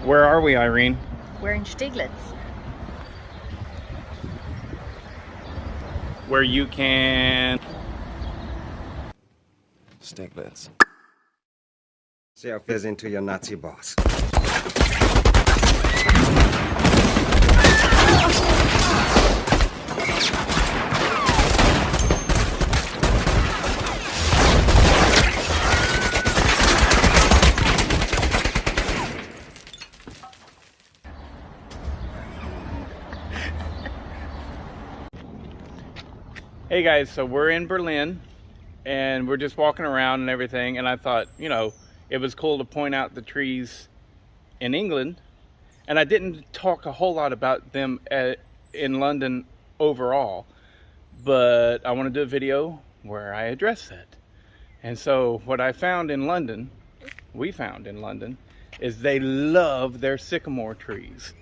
Where are we, Irene? We're in Steglitz. Where you can... Steglitz. See how it fits into your Nazi boss. Hey guys, so we're in Berlin and we're just walking around and everything, and I thought, you know, it was cool to point out the trees in England, and I didn't talk a whole lot about them in London overall, but I want to do a video where I address that. And so what I found in London, we found in London, is they love their sycamore trees.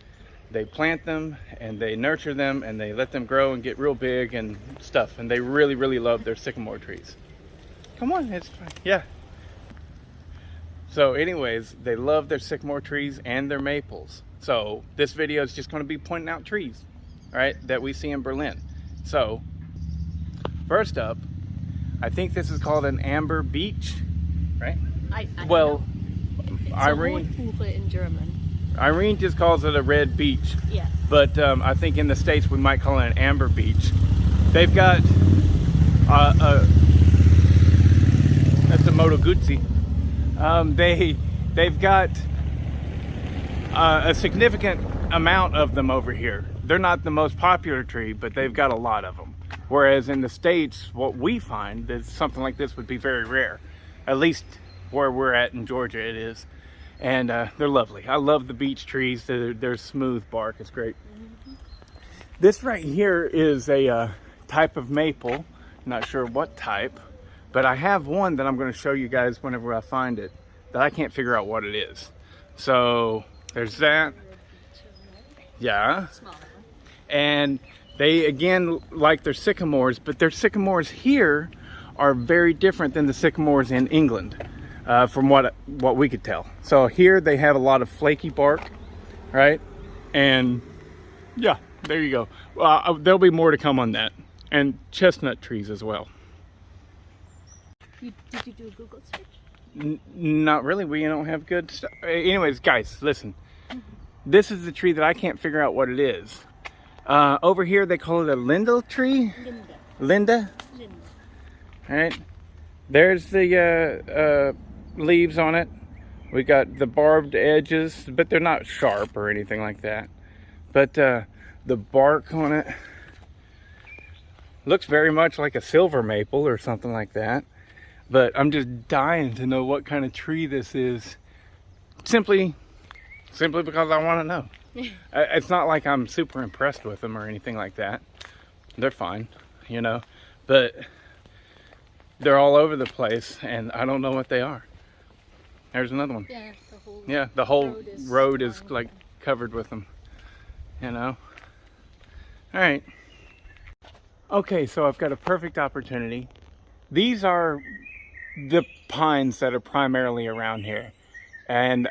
They plant them and they nurture them and they let them grow and get real big and stuff, and they really, really love their sycamore trees. Come on, it's fine. Yeah. So anyways, they love their sycamore trees and their maples. So this video is just going to be pointing out trees, right, that we see in Berlin. So first up, I think this is called an amber beech, right? I well, it's Irene, a in German. Irene just calls it a red beech. Yeah. But I think in the States we might call it an amber beech. They've got that's a Moto Guzzi. They've got a significant amount of them over here. They're not the most popular tree, but they've got a lot of them. Whereas in the States, what we find is something like this would be very rare. At least where we're at in Georgia, it is. And they're lovely. I love the beech trees. They're smooth bark. It's great. Mm-hmm. This right here is a type of maple. Not sure what type, but I have one that I'm going to show you guys whenever I find it that I can't figure out what it is. So there's that. Yeah. And they, again, like their sycamores, but their sycamores here are very different than the sycamores in England. From what we could tell. So here they have a lot of flaky bark, right? And yeah, there you go. There'll be more to come on that. And chestnut trees as well. Did you do a Google search? Not really. We don't have good stuff. Anyways, guys, listen. This is the tree that I can't figure out what it is. Over here they call it a Lindel tree. Linda. All right. There's the leaves on it. We got the barbed edges, but they're not sharp or anything like that. But the bark on it looks very much like a silver maple or something like that. But I'm just dying to know what kind of tree this is. Simply because I want to know. It's not like I'm super impressed with them or anything like that. They're fine, you know. But they're all over the place, and I don't know what they are. There's another one. Yeah, the whole road is like covered with them, you know. All right. Okay, so I've got a perfect opportunity. These are the pines that are primarily around here. And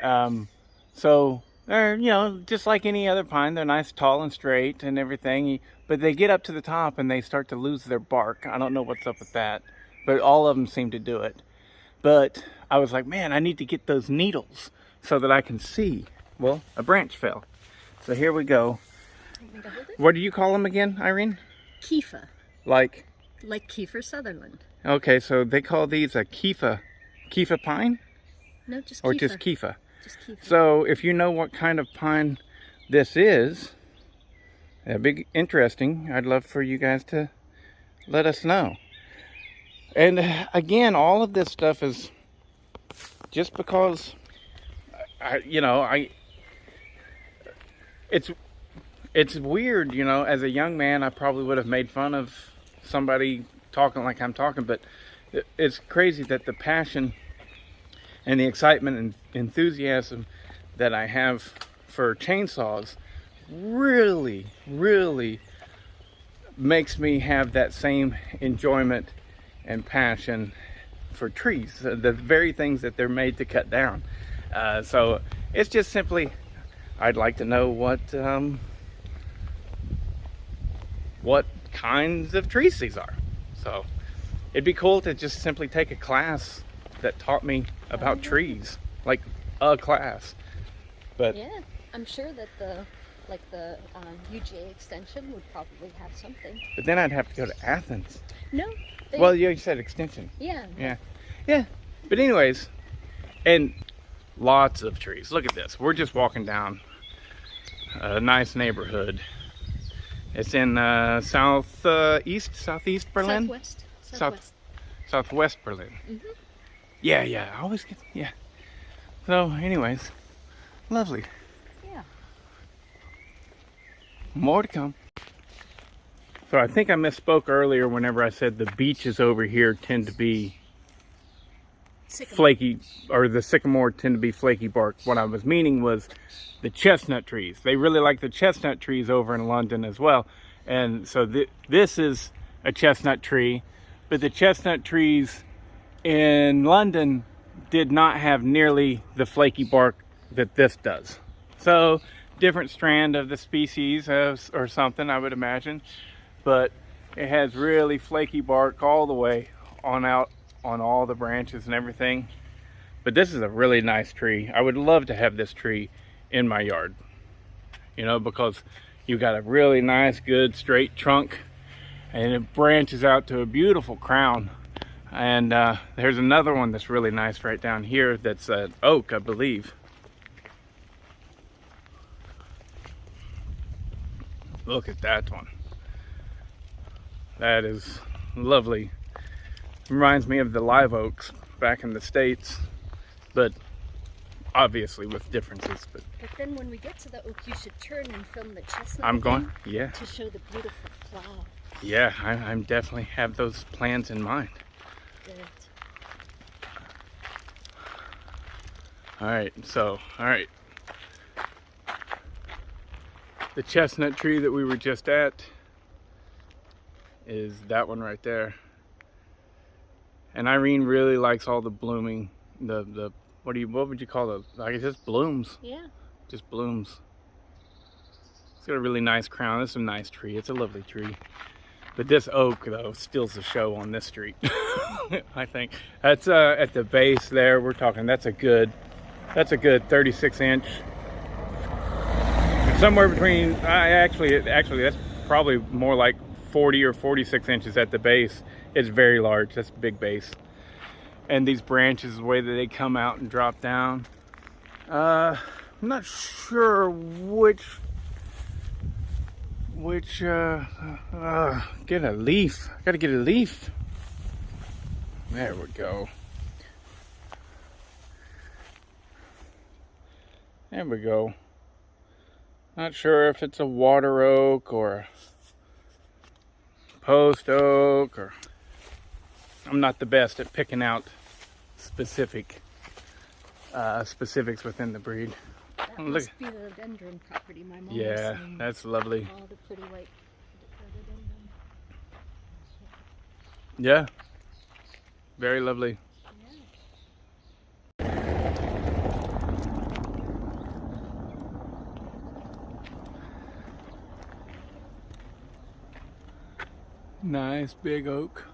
so they're, you know, just like any other pine. They're nice, tall, and straight and everything. But they get up to the top and they start to lose their bark. I don't know what's up with that. But all of them seem to do it. But I was like, man, I need to get those needles so that I can see. Well, a branch fell. So here we go. What do you call them again, Irene? Kiefer. Like Kiefer Sutherland. Okay, so they call these a Kiefer pine? No, just or Kiefer. just Kiefer. Just Kiefer. So if you know what kind of pine this is, that'd be interesting. I'd love for you guys to let us know. And again, all of this stuff is just because it's weird, you know. As a young man, I probably would have made fun of somebody talking like I'm talking, but it's crazy that the passion and the excitement and enthusiasm that I have for chainsaws really, really makes me have that same enjoyment and passion for trees, the very things that they're made to cut down. So it's just simply, I'd like to know what kinds of trees these are. So it'd be cool to just simply take a class that taught me about trees, like a class. But yeah, I'm sure that the UGA extension would probably have something. But then I'd have to go to Athens. No. Well, you said extension. Yeah. Yeah. But anyways, and lots of trees. Look at this. We're just walking down a nice neighborhood. It's in southeast Berlin? Southwest Berlin. Mm-hmm. Yeah. I always get, yeah. So anyways, lovely. Yeah. More to come. So I think I misspoke earlier whenever I said the beeches over here tend to be flaky, or the sycamore tend to be flaky bark. What I was meaning was the chestnut trees. They really like the chestnut trees over in London as well. And so this is a chestnut tree, but the chestnut trees in London did not have nearly the flaky bark that this does. So different strand of the species or something, I would imagine. But it has really flaky bark all the way on out on all the branches and everything. But this is a really nice tree. I would love to have this tree in my yard, you know, because you got a really nice, good, straight trunk, and it branches out to a beautiful crown. And there's another one that's really nice right down here that's an oak, I believe. Look at that one. That is lovely. Reminds me of the live oaks back in the States, but obviously with differences. But then when we get to the oak, you should turn and film the chestnut. I'm going, yeah. To show the beautiful flower. Yeah, I'm definitely have those plans in mind. Good. All right. The chestnut tree that we were just at is that one right there. And Irene really likes all the blooming, the what would you call those? I guess just blooms. Yeah. Just blooms. It's got a really nice crown. It's a nice tree. It's a lovely tree. But this oak though steals the show on this street. I think that's at the base there. We're talking that's a good 36 inch. Somewhere between actually that's probably more like 40 or 46 inches at the base. It's very large. That's a big base. And these branches, the way that they come out and drop down, I'm not sure which get a leaf. Gotta get a leaf. There we go. There we go. Not sure if it's a water oak or post oak, or I'm not the best at picking out specifics within the breed. That must be the dendron property my mom was saying. That's lovely. All the pretty white rhododendron. Yeah, very lovely. Nice big oak.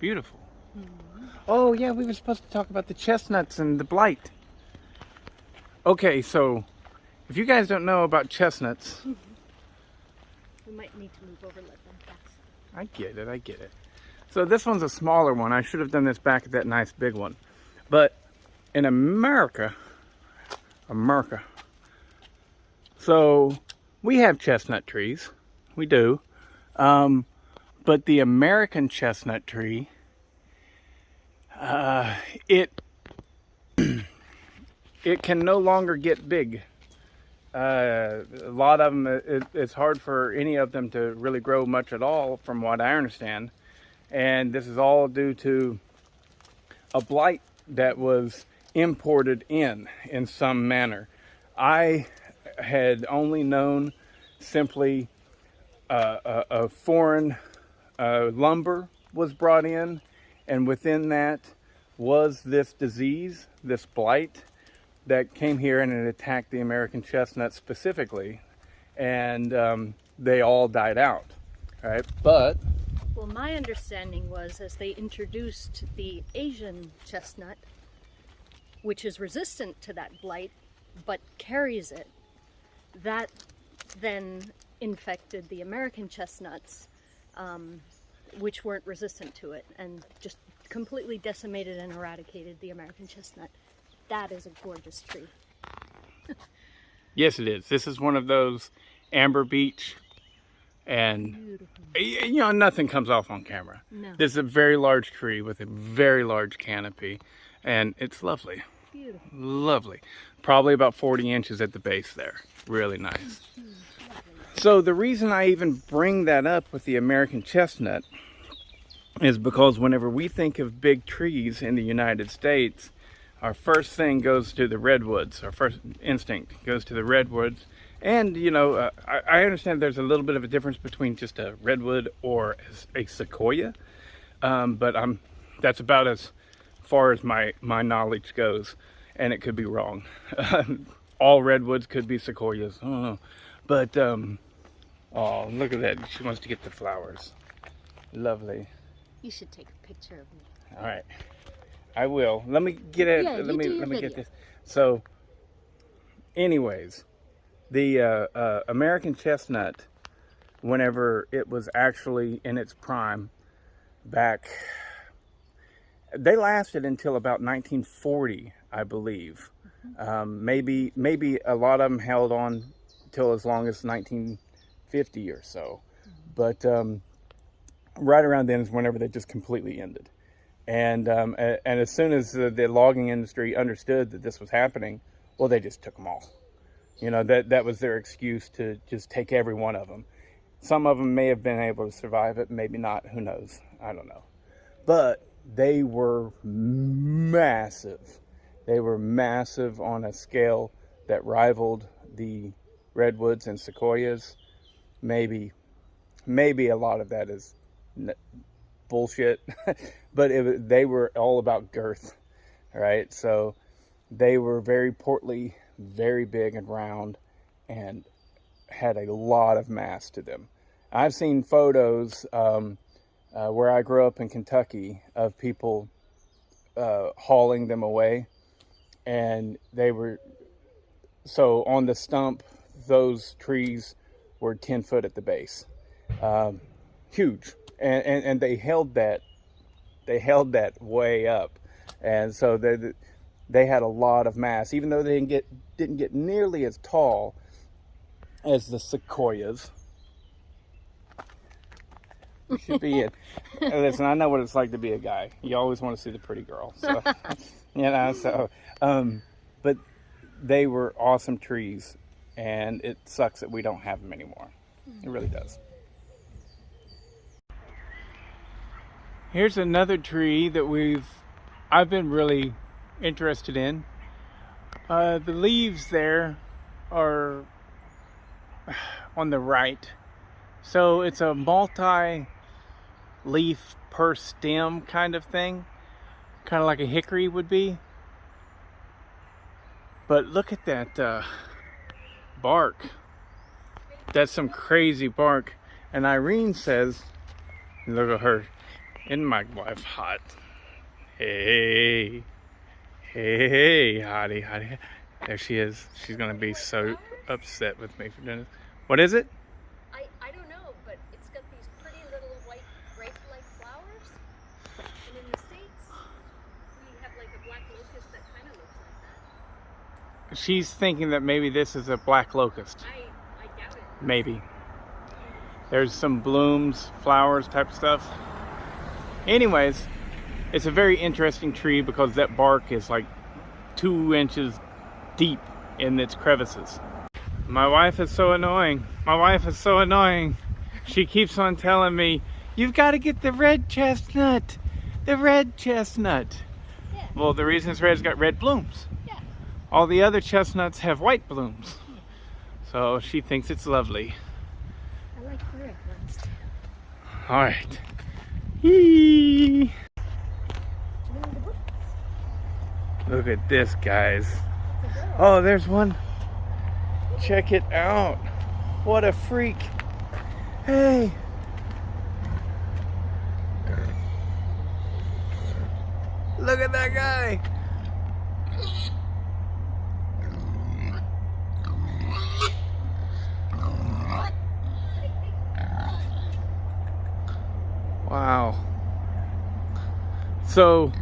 Beautiful. Mm-hmm. Oh yeah, we were supposed to talk about the chestnuts and the blight. Okay, so if you guys don't know about chestnuts, we might need to move over, let them pass. I get it. So this one's a smaller one. I should have done this back at that nice big one. But in America, so we have chestnut trees. We do. But the American chestnut tree, it can no longer get big. A lot of them, it's hard for any of them to really grow much at all, from what I understand. And this is all due to a blight that was imported in some manner. I had only known simply a foreign lumber was brought in, and within that was this disease, this blight, that came here and it attacked the American chestnut specifically, and they all died out, right? But Well, my understanding was as they introduced the Asian chestnut, which is resistant to that blight, but carries it, that then infected the American chestnuts, which weren't resistant to it, and just completely decimated and eradicated the American chestnut. That is a gorgeous tree. yes, it is. This is one of those amber beech, and Beautiful. you know, nothing comes off on camera. No. This is a very large tree with a very large canopy, and it's lovely. Beautiful. Lovely. Probably about 40 inches at the base there. Really nice. So the reason I even bring that up with the American chestnut is because whenever we think of big trees in the United States, our first thing goes to the redwoods. Our first instinct goes to the redwoods. And, you know, I understand there's a little bit of a difference between just a redwood or a sequoia. But that's about as far as my knowledge goes. And it could be wrong. All redwoods could be sequoias. I don't know. But, oh, look at that. She wants to get the flowers. Lovely. You should take a picture of me. All right. I will. Let me get it. Yeah, let me video. get this. So, anyways, the American chestnut, whenever it was actually in its prime, back, they lasted until about 1940, I believe. Maybe a lot of them held on till as long as 1950 or so, but right around then is whenever they just completely ended. And as soon as the logging industry understood that this was happening, well, they just took them all. You know, that was their excuse to just take every one of them. Some of them may have been able to survive it, maybe not, who knows, I don't know. But they were massive. They were massive on a scale that rivaled the redwoods and sequoias. Maybe a lot of that is bullshit, but they were all about girth, right? So they were very portly, very big and round, and had a lot of mass to them. I've seen photos where I grew up in Kentucky of people hauling them away, and they were, so on the stump, those trees were 10 foot at the base. Huge. And they held that way up, and so they had a lot of mass, even though they didn't get nearly as tall as the sequoias. You should be it. Listen, I know what it's like to be a guy. You always want to see the pretty girl, so you know. So, but they were awesome trees, and it sucks that we don't have them anymore. It really does. Here's another tree that I've been really interested in. The leaves there are on the right. So it's a multi-leaf per stem kind of thing. Kind of like a hickory would be. But look at that bark. That's some crazy bark. And Irene says, look at her. Isn't my wife hot? Hey, hottie. There she is. She's gonna be so upset with me for doing this. What is it? I don't know, but it's got these pretty little white grape-like flowers. And in the States, we have like a black locust that kind of looks like that. She's thinking that maybe this is a black locust. I doubt it. Maybe. There's some blooms, flowers type stuff. Anyways, it's a very interesting tree because that bark is like 2 inches deep in its crevices. My wife is so annoying. She keeps on telling me, you've got to get the red chestnut. The red chestnut. Yeah. Well, the reason it's red, it's got red blooms. Yeah. All the other chestnuts have white blooms. So she thinks it's lovely. I like the red ones too. All right. Look at this, guys. Oh, there's one. Check it out. What a freak. Hey. Look at that guy. Wow. So,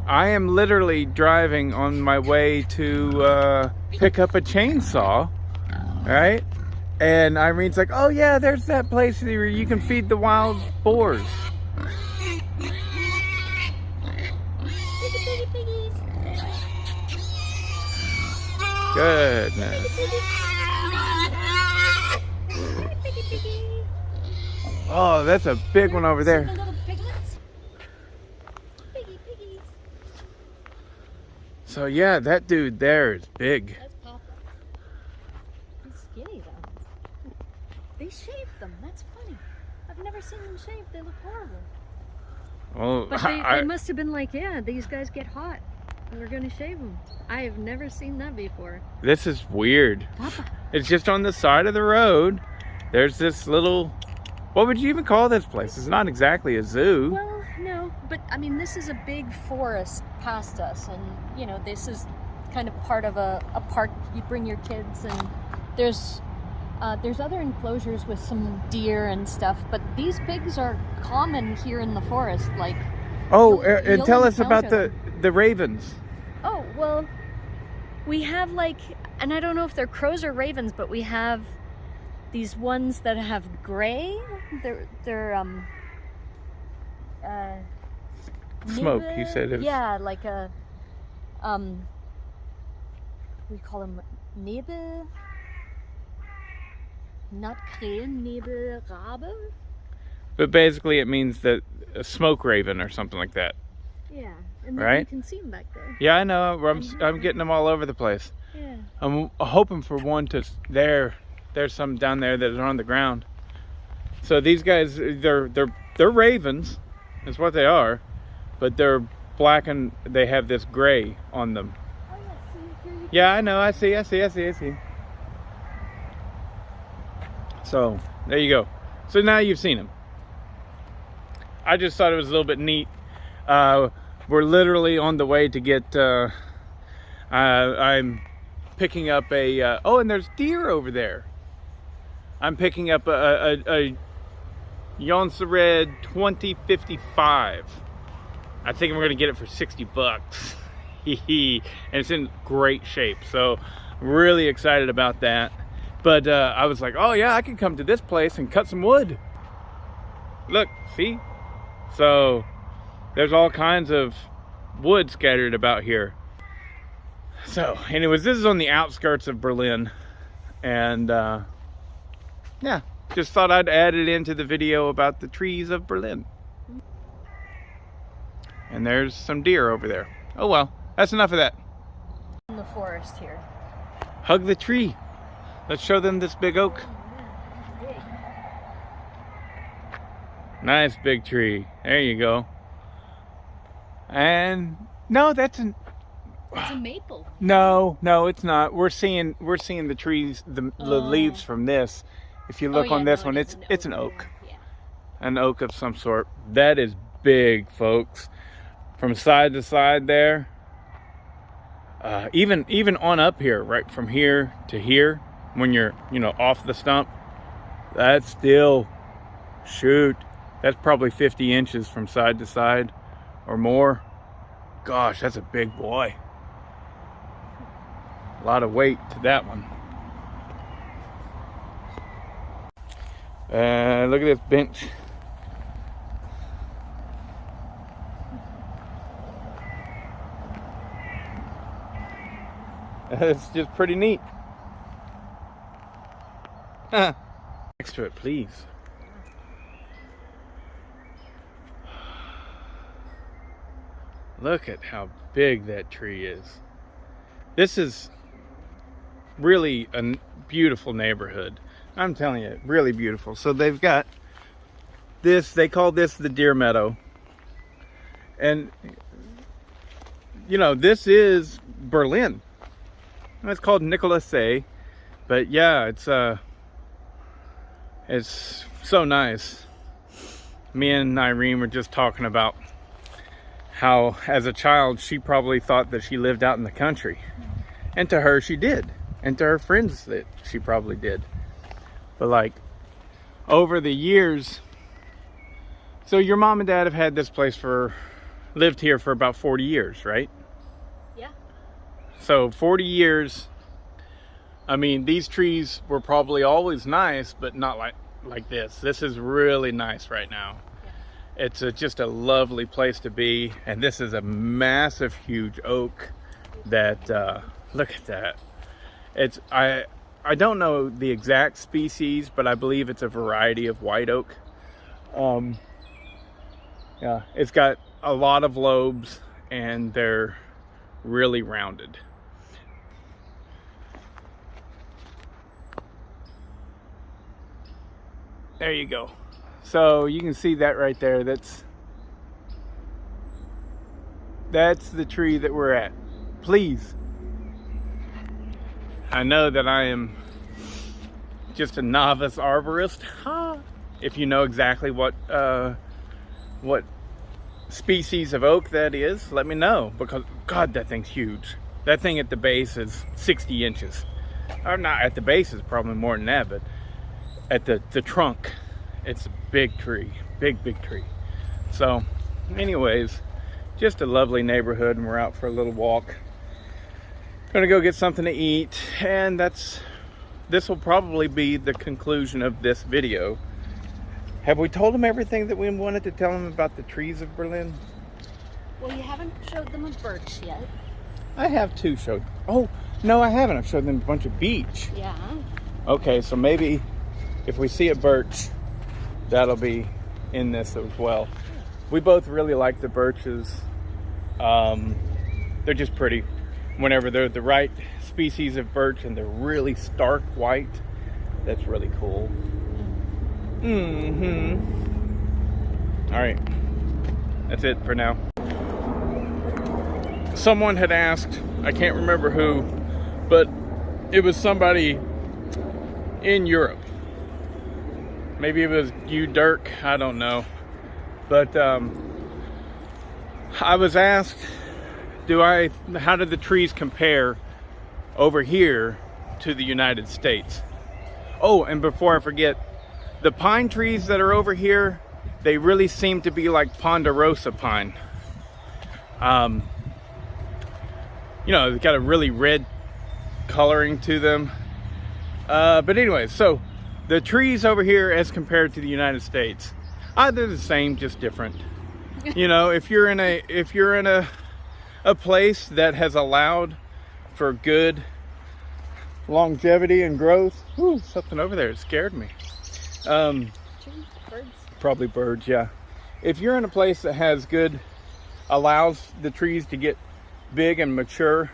I am literally driving on my way to pick up a chainsaw, right? And Irene's like, oh yeah, there's that place where you can feed the wild boars. Goodness. Oh, that's a big one over there. So yeah, that dude there is big. That's Papa. He's skinny though. They shaved them. That's funny. I've never seen them shaved. They look horrible. Well, But they must have been like, yeah, these guys get hot, and we're gonna shave them. I have never seen that before. This is weird. Papa. It's just on the side of the road. There's this little, what would you even call this place? It's not exactly a zoo. Well, no, but I mean, this is a big forest past us, and you know, this is kind of part of a park. You bring your kids, and there's other enclosures with some deer and stuff, but these pigs are common here in the forest. Like, Oh, you'll and tell us about encounter the ravens. oh well, we have like, and I don't know if they're crows or ravens, but we have these ones that have gray. They're Smoke, nibbe, you said it was... yeah, like a we call them Nebel, not Krähen, Nebel, Rabe. But basically it means that a smoke raven or something like that. Yeah, and then Right? you can see them back there. Yeah, I know. I'm getting them all over the place. Yeah. I'm hoping for one to there. There's some down there that are on the ground. So these guys, they're ravens, is what they are, but they're black and they have this gray on them. Oh yeah, see, here you Yeah, I know. I see. So there you go. So now you've seen them. I just thought it was a little bit neat. We're literally on the way to get. I'm picking up a. Oh, and there's deer over there. I'm picking up a Jonsered 2055. I think I'm gonna get it for $60. And it's in great shape, so I'm really excited about that. But I was like, oh yeah, I can come to this place and cut some wood. Look, see? So there's all kinds of wood scattered about here. So anyways, this is on the outskirts of Berlin, and yeah, just thought I'd add it into the video about the trees of Berlin. And there's some deer over there. Oh well, that's enough of that. in the forest here. Hug the tree. Let's show them this big oak. Nice big tree. There you go. And no, that's an... It's a maple. No, it's not. We're seeing the trees, the leaves from this. If you look on this one, it's an oak. Yeah. An oak of some sort. That is big, folks. From side to side there. Even on up here, right from here to here, when you're, off the stump, that's still, shoot, that's probably 50 inches from side to side or more. Gosh, that's a big boy. A lot of weight to that one. Look at this bench. It's just pretty neat. Next to it, please. Look at how big that tree is. This is really a beautiful neighborhood. I'm telling you, really beautiful. So they've got this, they call this the deer meadow. And, this is Berlin. It's called Nicholas A. But yeah, it's so nice. Me and Irene were just talking about how as a child she probably thought that she lived out in the country. And to her she did. And to her friends that she probably did. But like over the years, so your mom and dad have had this place lived here for about 40 years, right? Yeah. So 40 years, I mean, these trees were probably always nice, but not like this. This is really nice right now. Yeah. It's just a lovely place to be. And this is a massive, huge oak that, look at that. I don't know the exact species, but I believe it's a variety of white oak. Yeah, it's got a lot of lobes and they're really rounded. There you go. So you can see that right there. That's the tree that we're at. Please. I know that I am just a novice arborist. If you know exactly what species of oak that is, let me know, because God, that thing's huge. That thing at the base is 60 inches. Or not at the base, is probably more than that, but at the trunk, it's a big tree, big tree. So anyways, just a lovely neighborhood, and we're out for a little walk. Gonna go get something to eat, and this will probably be the conclusion of this video. Have we told them everything that we wanted to tell them about the trees of Berlin? Well, you haven't showed them a birch yet. I have showed. Oh, no, I haven't. I've showed them a bunch of beech. Yeah. Okay, so maybe if we see a birch, that'll be in this as well. We both really like the birches. They're just pretty. Whenever they're the right species of birch and they're really stark white, that's really cool. All right, that's it for now. Someone had asked, I can't remember who, but it was somebody in Europe. Maybe it was you, Dirk, I don't know. But I was asked, how do the trees compare over here to the United States? Oh, and before I forget, the pine trees that are over here, they really seem to be like ponderosa pine. You know, they've got a really red coloring to them. But anyway, so the trees over here as compared to the United States, they're the same, just different. You know, if you're in a place that has allowed for good longevity and growth. Ooh, something over there, it scared me. Birds? Probably birds, yeah. If you're in a place that allows the trees to get big and mature,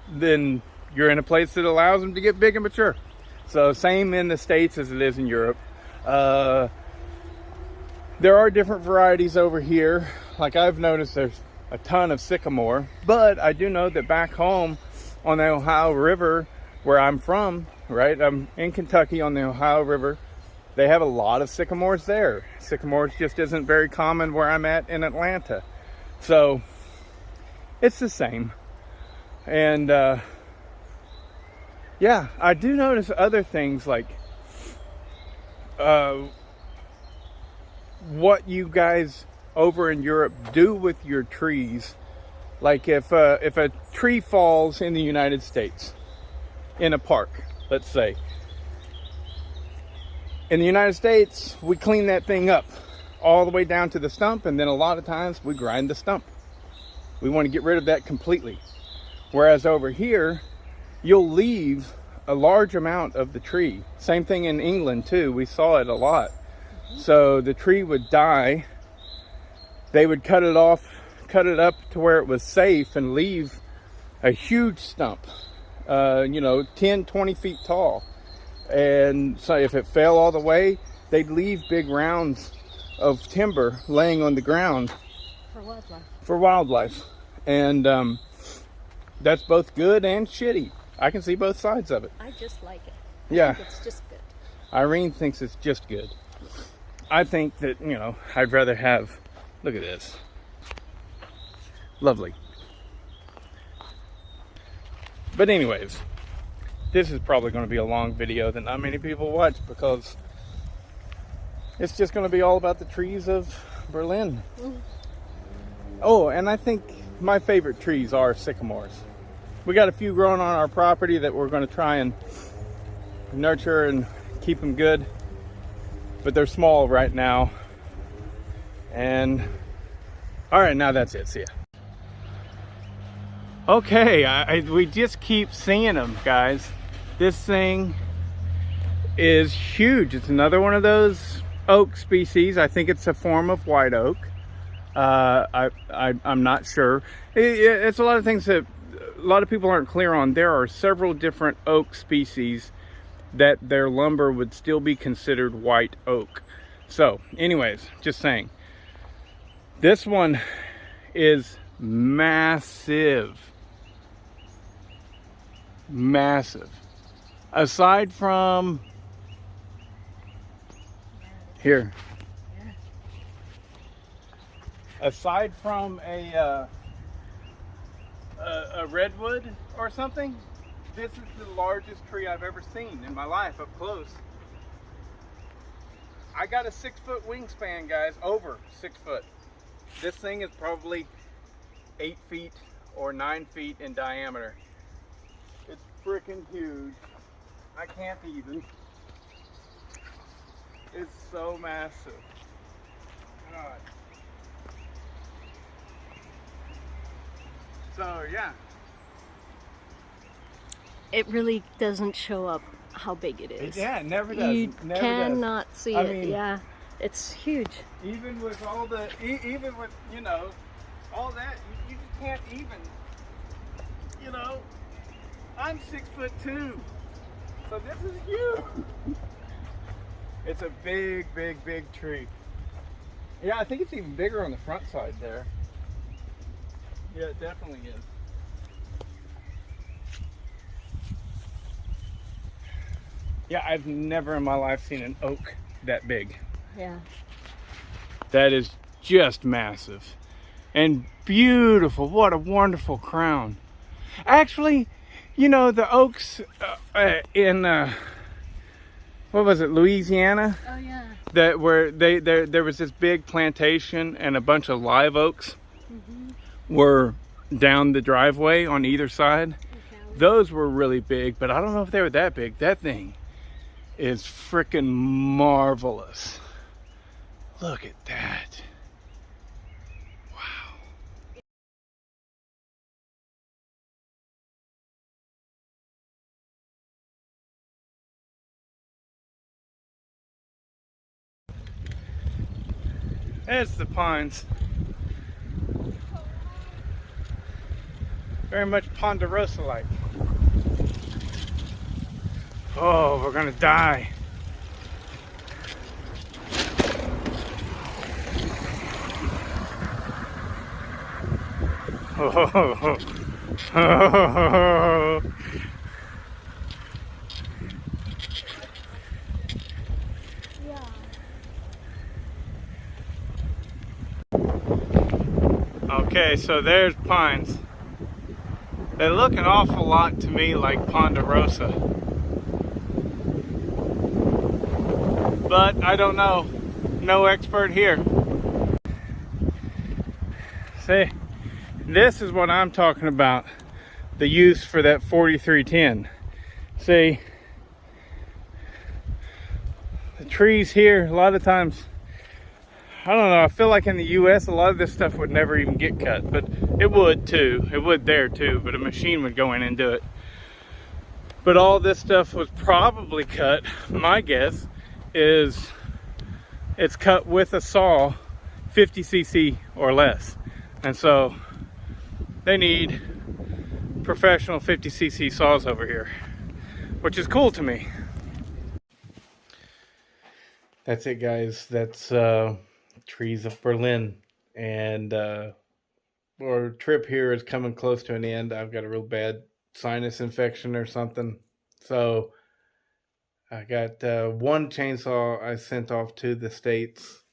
then you're in a place that allows them to get big and mature. So same in the States as it is in Europe. There are different varieties over here. Like I've noticed there's a ton of sycamore, but I do know that back home on the Ohio River, where I'm from, right? I'm in Kentucky on the Ohio River. They have a lot of sycamores there. Sycamores just isn't very common where I'm at in Atlanta. So it's the same. And yeah, I do notice other things like what you guys over in Europe do with your trees. Like if a tree falls in the United States in a park, let's say, in the United States we clean that thing up all the way down to the stump, and then a lot of times we grind the stump. We want to get rid of that completely. Whereas over here you'll leave a large amount of the tree. Same thing in England too, we saw it a lot. So the tree would die, they would cut it off, cut it up to where it was safe, and leave a huge stump, 10-20 feet tall. And so if it fell all the way, they'd leave big rounds of timber laying on the ground for wildlife. And that's both good and shitty. I can see both sides of it. I just like it. Yeah. I think it's just good. Irene thinks it's just good. I think that, you know, I'd rather have, look at this. Lovely. But anyways, this is probably going to be a long video that not many people watch because it's just going to be all about the trees of Berlin. Oh, and I think my favorite trees are sycamores. We got a few growing on our property that we're going to try and nurture and keep them good. But they're small right now. And all right, now that's it. See ya. Okay, we just keep seeing them, guys. This thing is huge. It's another one of those oak species. I think it's a form of white oak. I'm not sure. It's a lot of things that a lot of people aren't clear on. There are several different oak species that their lumber would still be considered white oak. So anyways, just saying, this one is massive. Massive. Aside from here, aside from a redwood or something, this is the largest tree I've ever seen in my life up close. I got a 6-foot wingspan, guys, over 6 foot. This thing is probably 8 feet or 9 feet in diameter. It's freaking huge. I can't even. It's so massive. God. So yeah. It really doesn't show up how big it is. Yeah, it never does. You Never cannot does. see I it. mean, Yeah, it's huge. Even with all the, even with, you know, all that, you just can't even, you know, I'm 6'2", so this is huge. It's a big, big, big tree. Yeah, I think it's even bigger on the front side there. Yeah, it definitely is. Yeah, I've never in my life seen an oak that big. Yeah. That is just massive and beautiful. What a wonderful crown. Actually, you know, the oaks in what was it, Louisiana? Oh yeah. That where there was this big plantation and a bunch of live oaks were down the driveway on either side. Okay. Those were really big, but I don't know if they were that big. That thing is freaking marvelous. Look at that. Wow. There's the pines. Very much ponderosa-like. Oh, we're gonna die. Oh, oh. Okay, so there's pines. They look an awful lot to me like ponderosa. But I don't know. No expert here. See, this is what I'm talking about. The use for that 4310. See, the trees here, a lot of times, I don't know, I feel like in the US a lot of this stuff would never even get cut, but it would too. It would there too, but a machine would go in and do it. But all this stuff was probably cut, my guess is it's cut with a saw, 50 cc or less. And so they need professional 50 cc saws over here, which is cool to me. That's it, guys. That's trees of Berlin. And or trip here is coming close to an end. I've got a real bad sinus infection or something. So I got one chainsaw I sent off to the States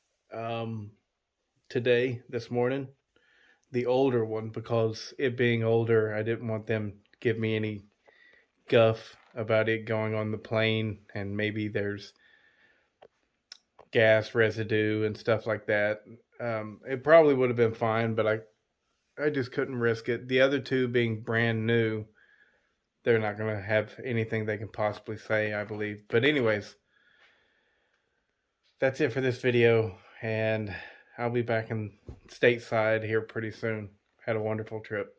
today, this morning. The older one, because it being older, I didn't want them to give me any guff about it going on the plane, and maybe there's gas residue and stuff like that. It probably would have been fine, but I just couldn't risk it. The other two being brand new, they're not going to have anything they can possibly say, I believe. But anyways, that's it for this video, and I'll be back in stateside here pretty soon. Had a wonderful trip.